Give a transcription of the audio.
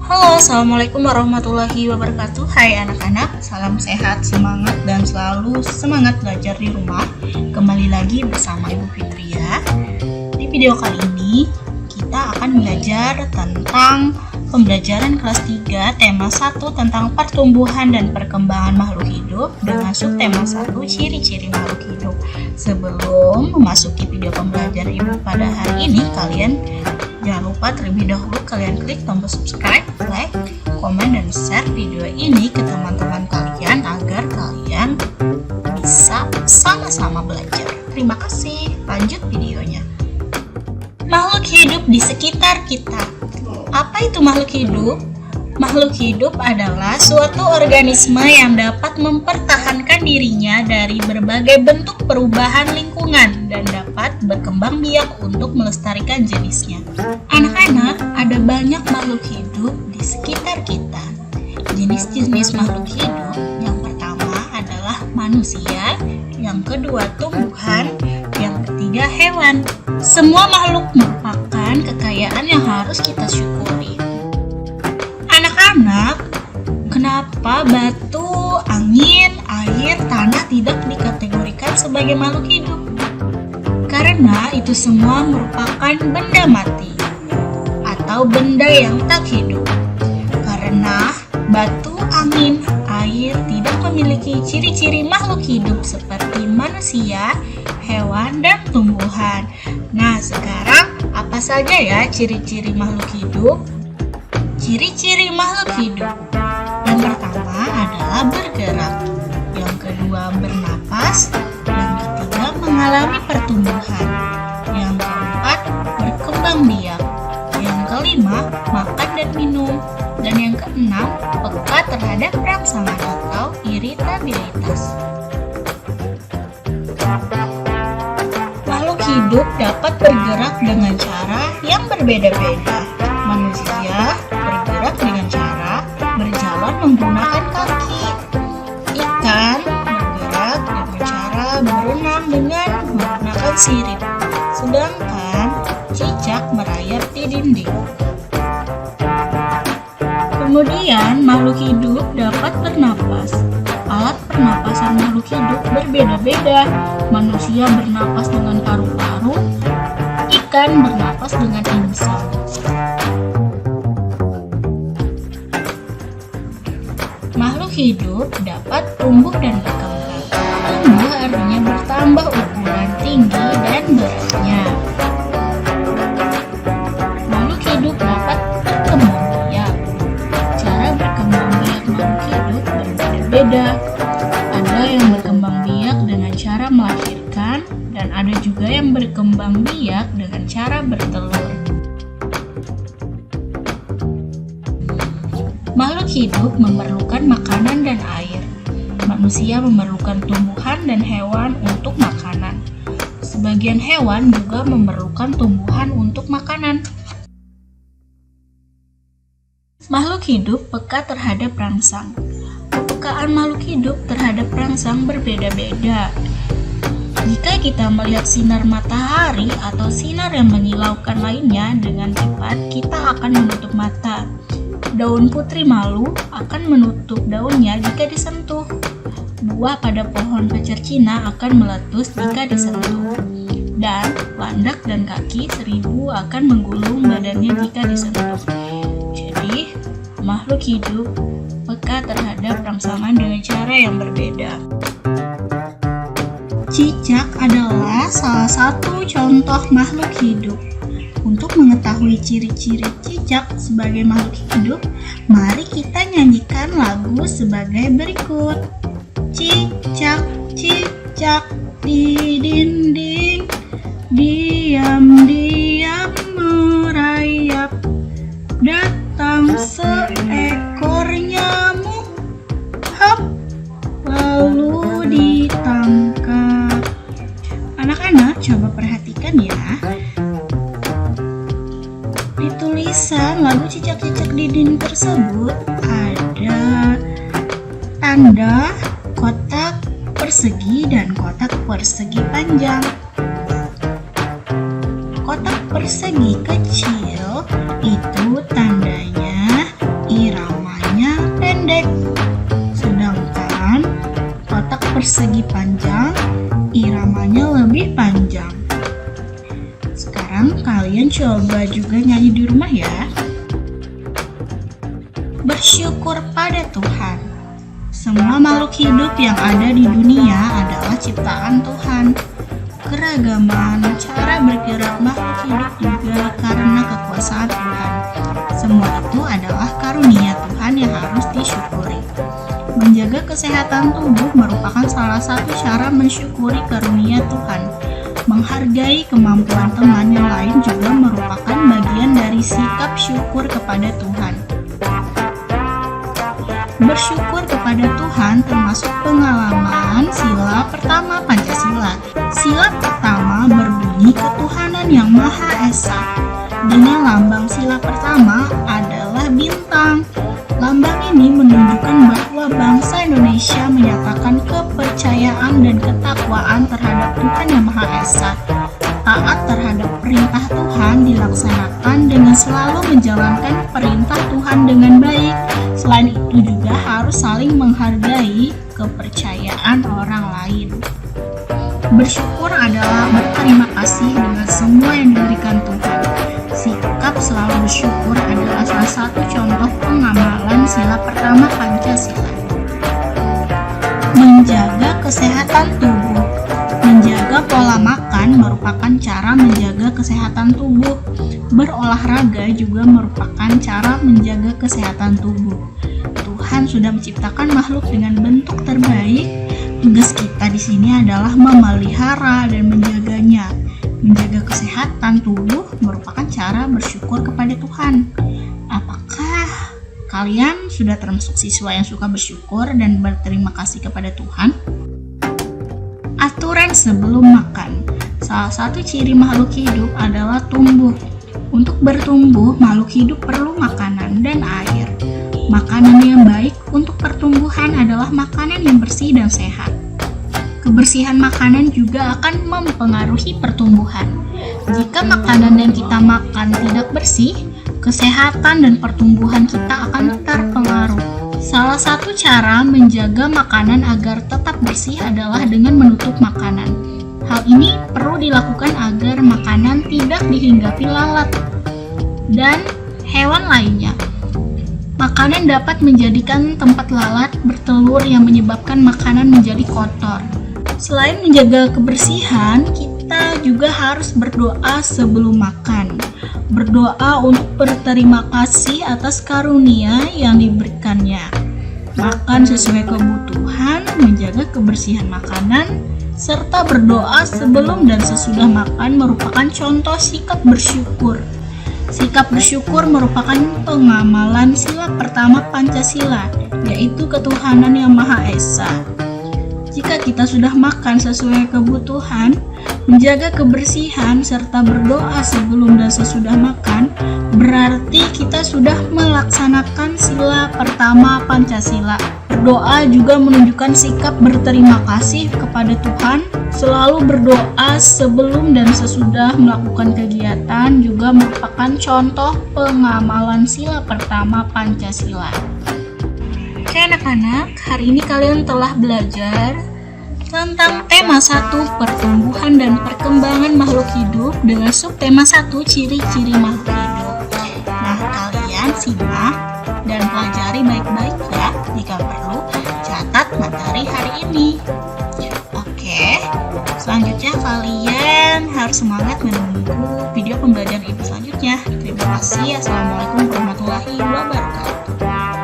Halo, Assalamualaikum warahmatullahi wabarakatuh. Hai anak-anak, salam sehat, semangat, dan selalu semangat belajar di rumah. Kembali lagi bersama Ibu Fitria. Di video kali ini, kita akan belajar tentang pembelajaran kelas 3, tema 1 tentang pertumbuhan dan perkembangan makhluk hidup dengan subtema 1, ciri-ciri makhluk hidup. Sebelum memasuki video pembelajaran Ibu pada hari ini, kalian jangan lupa terlebih dahulu kalian klik tombol subscribe, like, komen, dan share video ini ke teman-teman kalian agar kalian bisa sama-sama belajar. Terima kasih, lanjut videonya. Makhluk hidup di sekitar kita. Apa itu makhluk hidup? Makhluk hidup adalah suatu organisme yang dapat mempertahankan dirinya dari berbagai bentuk perubahan lingkungan dan dapat berkembang biak untuk melestarikan jenisnya. Anak-anak, ada banyak makhluk hidup di sekitar kita. Jenis-jenis makhluk hidup yang pertama adalah manusia, yang kedua tumbuhan, yang ketiga hewan. Semua makhluk merupakan kekayaan yang harus kita syukuri. Anak-anak, kenapa batu, angin, air, tanah tidak dikategorikan sebagai makhluk hidup? Karena itu semua merupakan benda mati atau benda yang tak hidup. Karena batu, angin, air tidak memiliki ciri-ciri makhluk hidup seperti manusia, hewan, dan tumbuhan. Nah, sekarang apa saja ya ciri-ciri makhluk hidup? Ciri-ciri makhluk hidup. Yang pertama adalah bergerak, yang kedua bernapas, yang ketiga mengalami pertumbuhan, yang keempat berkembang biak, yang kelima makan dan minum, dan yang keenam peka terhadap rangsangan atau iritabilitas. Makhluk hidup dapat bergerak dengan cara yang berbeda-beda. Manusia bergerak dengan cara berjalan menggunakan kaki. Ikan bergerak dengan cara berenang dengan menggunakan sirip. Sedangkan cicak merayap di dinding. Kemudian makhluk hidup dapat bernapas. Alat pernapasan makhluk hidup berbeda-beda. Manusia bernapas dengan paru-paru, ikan bernapas dengan insang. Makhluk hidup dapat tumbuh dan berkembang. Tumbuh artinya bertambah ukuran, tinggi, dan beratnya. Makhluk hidup dapat berkembang biak. Cara berkembang biak makhluk hidup berbeda-beda. Ada yang berkembang biak dengan cara melahirkan, dan ada juga yang berkembang biak dengan cara bertelur. Makhluk hidup memerlukan makanan dan air. Manusia memerlukan tumbuhan dan hewan untuk makanan. Sebagian hewan juga memerlukan tumbuhan untuk makanan. Makhluk hidup peka terhadap rangsang. Kepekaan makhluk hidup terhadap rangsang berbeda-beda. Jika kita melihat sinar matahari atau sinar yang menyilaukan lainnya dengan cepat, kita akan menutup mata. Daun putri malu akan menutup daunnya jika disentuh. Buah pada pohon pacar Cina akan meletus jika disentuh. Dan landak dan kaki seribu akan menggulung badannya jika disentuh. Jadi, makhluk hidup peka terhadap rangsangan dengan cara yang berbeda. Cicak adalah salah satu contoh makhluk hidup. Untuk mengetahui ciri-ciri cicak sebagai makhluk hidup, mari kita nyanyikan lagu sebagai berikut. Cicak, cicak di dinding, diam-diam merayap. Datang seekor nyamuk, hap, lalu ditangkap. Anak-anak, coba perhatikan ya. Di tulisan lagu cicak-cicak di dinding tersebut ada tanda kotak persegi dan kotak persegi panjang. Kotak persegi kecil itu tandanya persegi panjang, iramanya lebih panjang. Sekarang kalian coba juga nyanyi di rumah ya. Bersyukur pada Tuhan. Semua makhluk hidup yang ada di dunia adalah ciptaan Tuhan. Keragaman cara bergerak makhluk hidup juga karena kekuasaan Tuhan. Semua itu adalah karunia Tuhan yang harus disyukuri. Menjaga kesehatan tubuh merupakan salah satu cara mensyukuri karunia Tuhan. Menghargai kemampuan teman yang lain juga merupakan bagian dari sikap syukur kepada Tuhan. Bersyukur kepada Tuhan termasuk pengalaman sila pertama Pancasila. Sila pertama berbunyi ketuhanan yang Maha Esa. Dengan lambang sila pertama adalah bintang. Lambang ini menunjukkan bahwa bangsa Indonesia menyatakan kepercayaan dan ketakwaan terhadap Tuhan yang Maha Esa. Taat terhadap perintah Tuhan dilaksanakan dengan selalu menjalankan perintah Tuhan dengan baik. Selain itu juga harus saling menghargai kepercayaan orang lain. Bersyukur adalah berterima kasih dengan semua yang diberikan Tuhan. Sikap selalu bersyukur adalah salah satu contoh pengamalan sila pertama Pancasila. Menjaga kesehatan tubuh. Menjaga pola makan merupakan cara menjaga kesehatan tubuh. Berolahraga juga merupakan cara menjaga kesehatan tubuh. Tuhan sudah menciptakan makhluk dengan bentuk terbaik. Tugas kita di sini adalah memelihara dan menjaganya. Menjaga kesehatan tubuh merupakan cara bersyukur kepada Tuhan. Apakah kalian sudah termasuk siswa yang suka bersyukur dan berterima kasih kepada Tuhan? Aturan sebelum makan. Salah satu ciri makhluk hidup adalah tumbuh. Untuk bertumbuh, makhluk hidup perlu makanan dan air. Makanan yang baik untuk pertumbuhan adalah makanan yang bersih dan sehat. Kebersihan makanan juga akan mempengaruhi pertumbuhan. Jika makanan yang kita makan tidak bersih, kesehatan dan pertumbuhan kita akan terpengaruh. Salah satu cara menjaga makanan agar tetap bersih adalah dengan menutup makanan. Hal ini perlu dilakukan agar makanan tidak dihinggapi lalat dan hewan lainnya. Makanan dapat menjadikan tempat lalat bertelur yang menyebabkan makanan menjadi kotor. Selain menjaga kebersihan, kita juga harus berdoa sebelum makan. Berdoa untuk berterima kasih atas karunia yang diberikannya. Makan sesuai kebutuhan, menjaga kebersihan makanan, serta berdoa sebelum dan sesudah makan merupakan contoh sikap bersyukur. Sikap bersyukur merupakan pengamalan sila pertama Pancasila, yaitu ketuhanan yang Maha Esa. Jika kita sudah makan sesuai kebutuhan, menjaga kebersihan, serta berdoa sebelum dan sesudah makan, berarti kita sudah melaksanakan sila pertama Pancasila. Berdoa juga menunjukkan sikap berterima kasih kepada Tuhan. Selalu berdoa sebelum dan sesudah melakukan kegiatan juga merupakan contoh pengamalan sila pertama Pancasila. Oke anak-anak, hari ini kalian telah belajar tentang tema 1 pertumbuhan dan perkembangan makhluk hidup dengan subtema 1 ciri-ciri makhluk hidup. Nah, kalian simak dan pelajari baik-baik ya. Jika perlu, catat materi hari ini. Oke, selanjutnya kalian harus semangat menunggu video pembelajaran ibu selanjutnya. Terima kasih. Assalamualaikum warahmatullahi wabarakatuh.